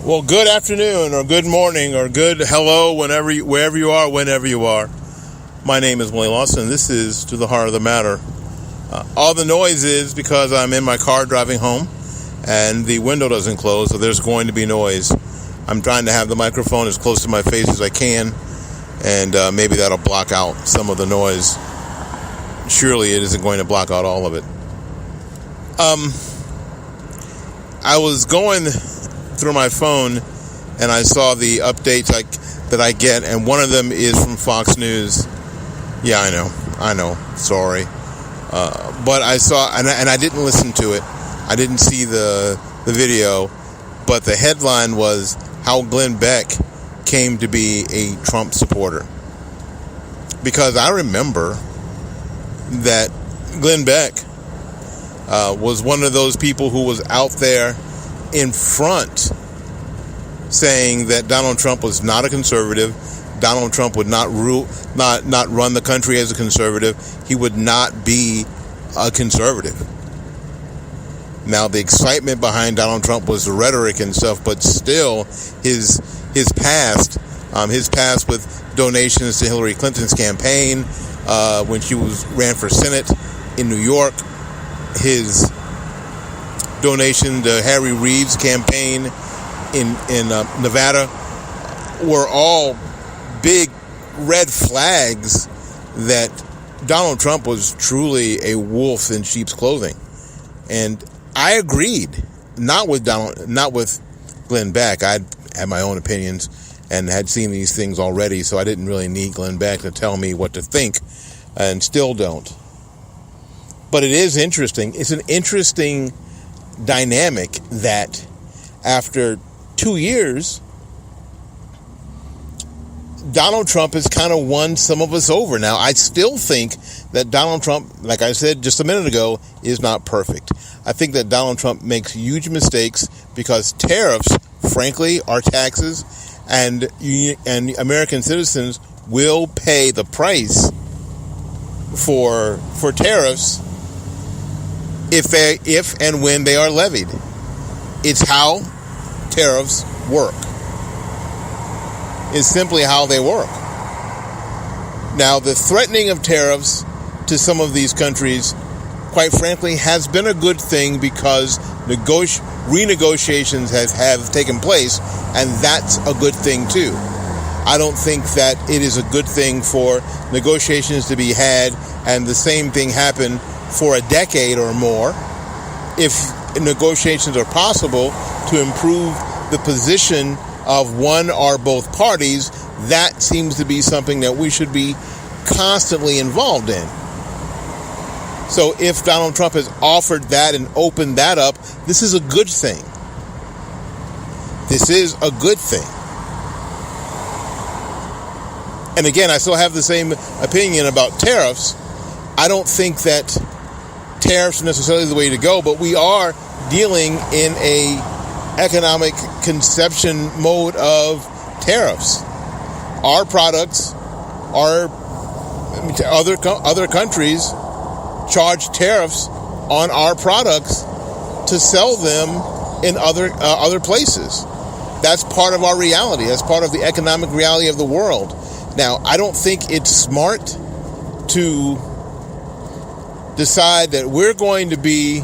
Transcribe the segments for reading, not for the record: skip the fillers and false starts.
Well, good afternoon or good morning or good hello wherever you are. My name is Willie Lawson. This is To the Heart of the Matter. All the noise is because I'm in my car driving home and the window doesn't close, so there's going to be noise. I'm trying to have the microphone as close to my face as I can, and maybe that'll block out some of the noise. Surely it isn't going to block out all of it. I was going through my phone and I saw the updates that I get, and one of them is from Fox News. Yeah, I know, sorry. But I saw, and I didn't listen to it. I didn't see the video, but the headline was how Glenn Beck came to be a Trump supporter. Because I remember that Glenn Beck was one of those people who was out there in front saying that Donald Trump was not a conservative. Donald Trump would not run the country as a conservative. He would not be a conservative. Now, the excitement behind Donald Trump was the rhetoric and stuff, but still his past with donations to Hillary Clinton's campaign when she ran for Senate in New York, his donation to Harry Reid's campaign in Nevada were all big red flags that Donald Trump was truly a wolf in sheep's clothing. And I agreed, not with Glenn Beck. I had my own opinions and had seen these things already, so I didn't really need Glenn Beck to tell me what to think, and still don't. But it is interesting. It's an interesting dynamic that after 2 years, Donald Trump has kind of won some of us over. Now, I still think that Donald Trump, like I said just a minute ago, is not perfect. I think that Donald Trump makes huge mistakes because tariffs, frankly, are taxes, and American citizens will pay the price for tariffs if and when they are levied. It's how tariffs work. It's simply how they work. Now, the threatening of tariffs to some of these countries, quite frankly, has been a good thing because renegotiations have taken place, and that's a good thing too. I don't think that it is a good thing for negotiations to be had and the same thing happen for a decade or more. If negotiations are possible to improve the position of one or both parties, that seems to be something that we should be constantly involved in. So if Donald Trump has offered that and opened that up, this is a good thing. This is a good thing. And again, I still have the same opinion about tariffs. I don't think that tariffs are necessarily the way to go, but we are dealing in a economic conception mode of tariffs. Our products are other countries charge tariffs on our products to sell them in other places. That's part of our reality. That's part of the economic reality of the world. Now, I don't think it's smart to decide that we're going to be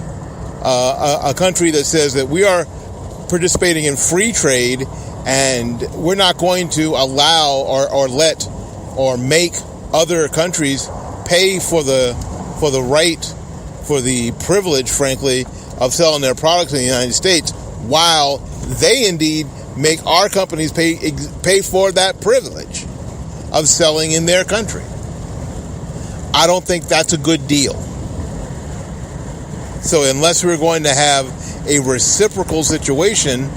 a country that says that we are participating in free trade and we're not going to allow or let or make other countries pay for the privilege, frankly, of selling their products in the United States, while they indeed make our companies pay for that privilege of selling in their country. I don't think that's a good deal. So unless we're going to have a reciprocal situation,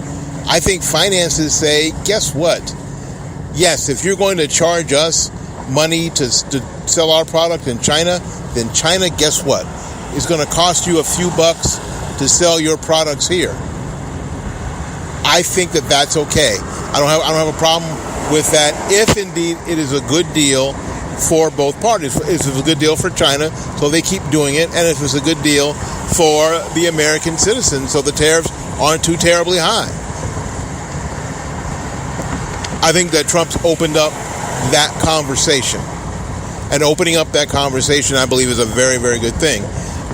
I think finances say, guess what? Yes, if you're going to charge us money to sell our product in China, then China, guess what? It's going to cost you a few bucks to sell your products here. I think that that's okay. I don't have a problem with that if indeed it is a good deal for both parties. If it's a good deal for China, so they keep doing it, and if it's a good deal for the American citizens, so the tariffs aren't too terribly high. I think that Trump's opened up that conversation. And opening up that conversation, I believe, is a very, very good thing.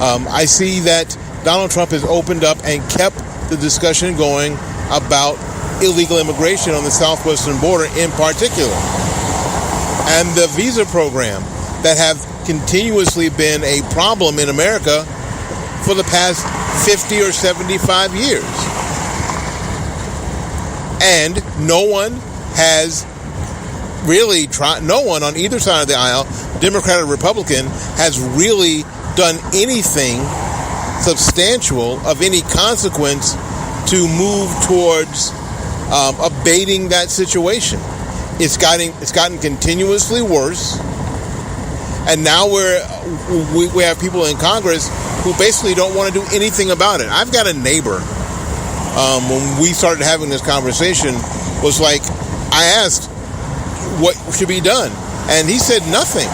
I see that Donald Trump has opened up and kept the discussion going about illegal immigration on the southwestern border in particular. And the visa program that have continuously been a problem in America for the past 50 or 75 years. And no one has really tried, no one on either side of the aisle, Democrat or Republican, has really done anything substantial of any consequence to move towards abating that situation. It's gotten continuously worse, and now we have people in Congress who basically don't want to do anything about it. I've got a neighbor. When we started having this conversation, was like, I asked what should be done, and he said nothing.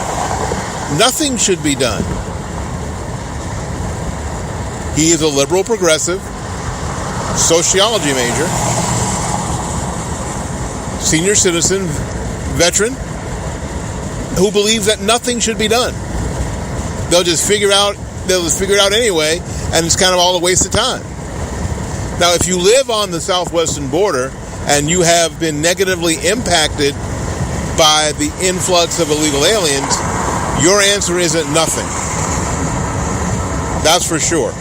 Nothing should be done. He is a liberal progressive, sociology major, senior citizen, veteran, who believes that nothing should be done. They'll just figure it out anyway, and it's kind of all a waste of time. Now, if you live on the southwestern border and you have been negatively impacted by the influx of illegal aliens, your answer isn't nothing. That's for sure.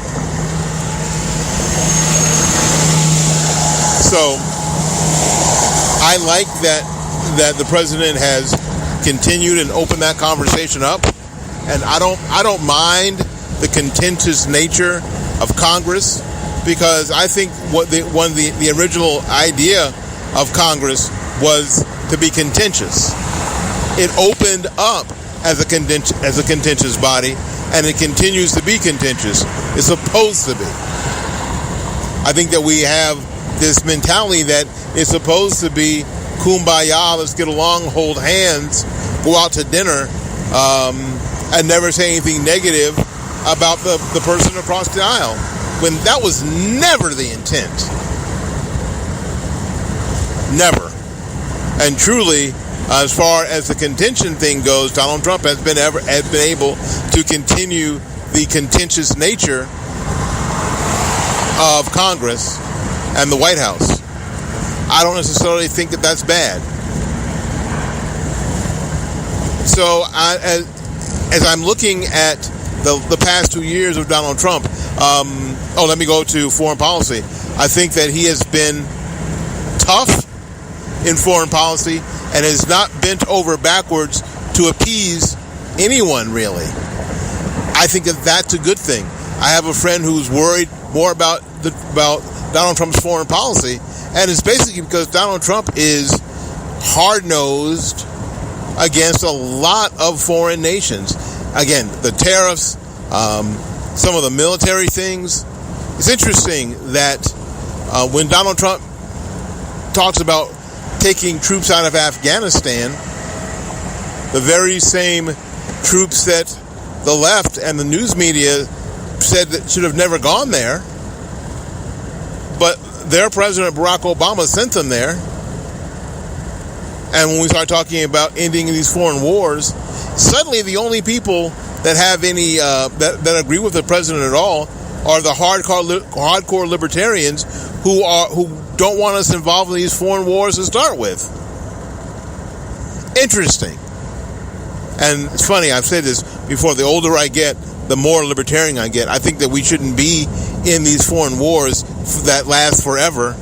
So I like that the president has continued and opened that conversation up, and I don't mind the contentious nature of Congress, because I think the original idea of Congress was to be contentious. It opened up as a contentious body, and it continues to be contentious. It's supposed to be. I think that we have this mentality that it's supposed to be kumbaya, let's get along, hold hands, go out to dinner, and never say anything negative about the person across the aisle, when that was never the intent. Never. And truly, as far as the contention thing goes, Donald Trump has been able to continue the contentious nature of Congress and the White House. I don't necessarily think that that's bad. So as I'm looking at the past 2 years of Donald Trump, let me go to foreign policy. I think that he has been tough in foreign policy and has not bent over backwards to appease anyone, really. I think that that's a good thing. I have a friend who's worried more about Donald Trump's foreign policy, and it's basically because Donald Trump is hard-nosed against a lot of foreign nations. Again, the tariffs, some of the military things. It's interesting that when Donald Trump talks about taking troops out of Afghanistan, the very same troops that the left and the news media said that should have never gone there, but their President Barack Obama sent them there. And when we start talking about ending these foreign wars, suddenly the only people that have any that agree with the president at all are the hardcore libertarians who don't want us involved in these foreign wars to start with. Interesting. And it's funny, I've said this before, the older I get, the more libertarian I get. I think that we shouldn't be in these foreign wars that last forever,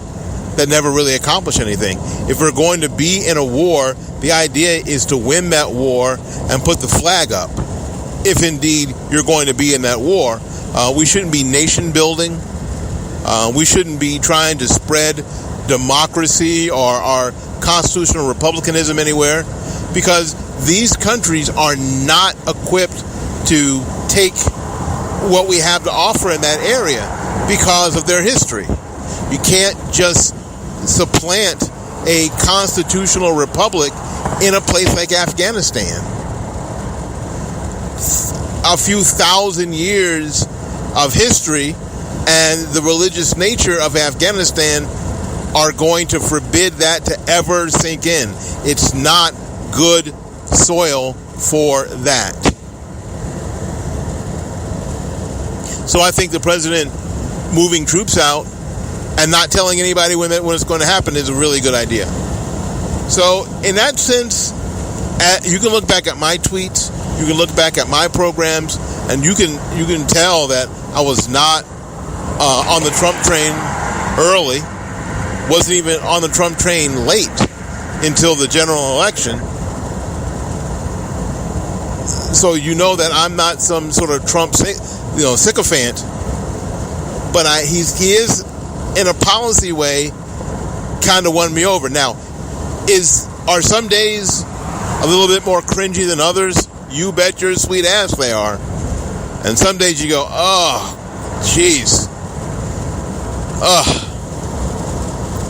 that never really accomplish anything. If we're going to be in a war, the idea is to win that war and put the flag up. If indeed you're going to be in that war, we shouldn't be nation building. We shouldn't be trying to spread democracy or our constitutional republicanism anywhere, because these countries are not equipped to take what we have to offer in that area because of their history. You can't just supplant a constitutional republic in a place like Afghanistan. A few thousand years of history and the religious nature of Afghanistan are going to forbid that to ever sink in. It's not good soil for that. So I think the president moving troops out and not telling anybody when it's going to happen is a really good idea. So in that sense, you can look back at my tweets, you can look back at my programs, and you can tell that I was not on the Trump train early, wasn't even on the Trump train late until the general election. So you know that I'm not some sort of Trump sycophant, but he is in a policy way kind of won me over. Now, are some days a little bit more cringy than others? You bet your sweet ass they are. And some days you go, oh, jeez. Ugh.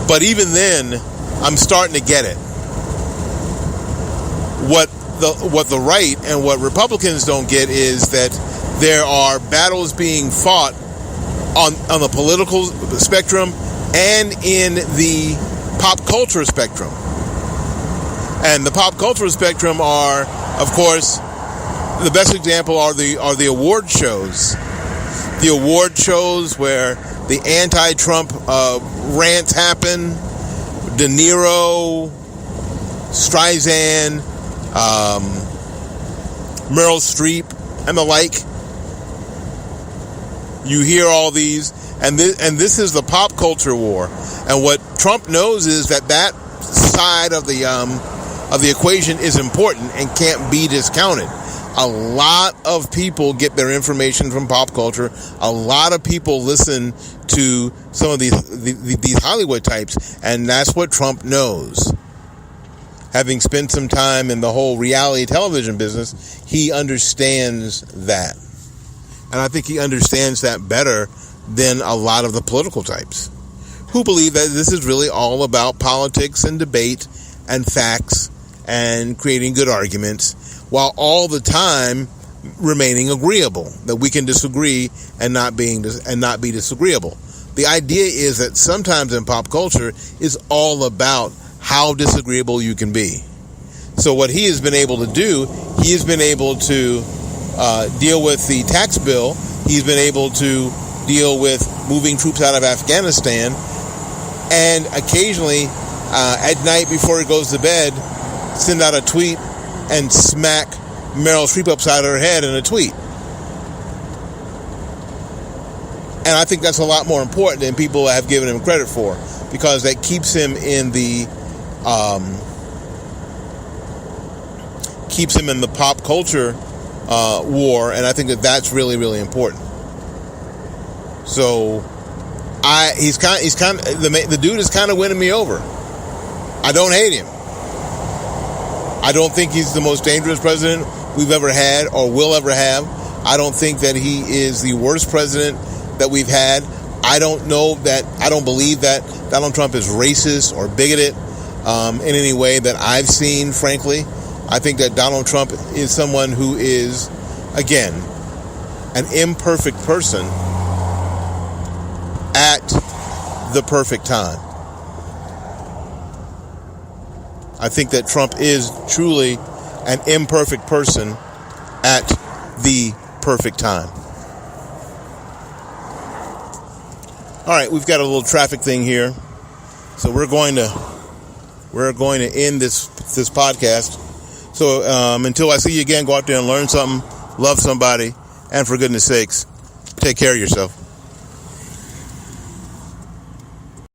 But even then, I'm starting to get it. What the right and what Republicans don't get is that there are battles being fought on the political spectrum and in the pop culture spectrum. And the pop culture spectrum are, of course, the best example are the award shows. The award shows where the anti-Trump rants happen. De Niro, Streisand, Meryl Streep, and the like. You hear all these, and this is the pop culture war. And what Trump knows is that side of the equation is important and can't be discounted. A lot of people get their information from pop culture. A lot of people listen to some of these Hollywood types, and that's what Trump knows. Having spent some time in the whole reality television business, he understands that. And I think he understands that better than a lot of the political types who believe that this is really all about politics and debate and facts and creating good arguments, while all the time remaining agreeable, that we can disagree and not be disagreeable. The idea is that sometimes in pop culture is all about how disagreeable you can be. So what he has been able to do, he has been able to deal with the tax bill. He's been able to deal with moving troops out of Afghanistan, and occasionally at night before he goes to bed, send out a tweet and smack Meryl Streep upside her head in a tweet. And I think that's a lot more important than people have given him credit for, because that keeps him in the pop culture war, and I think that's really, really important. So the dude is kind of winning me over. I don't hate him. I don't think he's the most dangerous president we've ever had or will ever have. I don't think that he is the worst president that we've had. I don't believe that Donald Trump is racist or bigoted in any way that I've seen, frankly. I think that Donald Trump is someone who is, again, an imperfect person at the perfect time. I think that Trump is truly an imperfect person at the perfect time. All right, we've got a little traffic thing here, so we're going to end this podcast. So until I see you again, go out there and learn something, love somebody, and for goodness sakes, take care of yourself.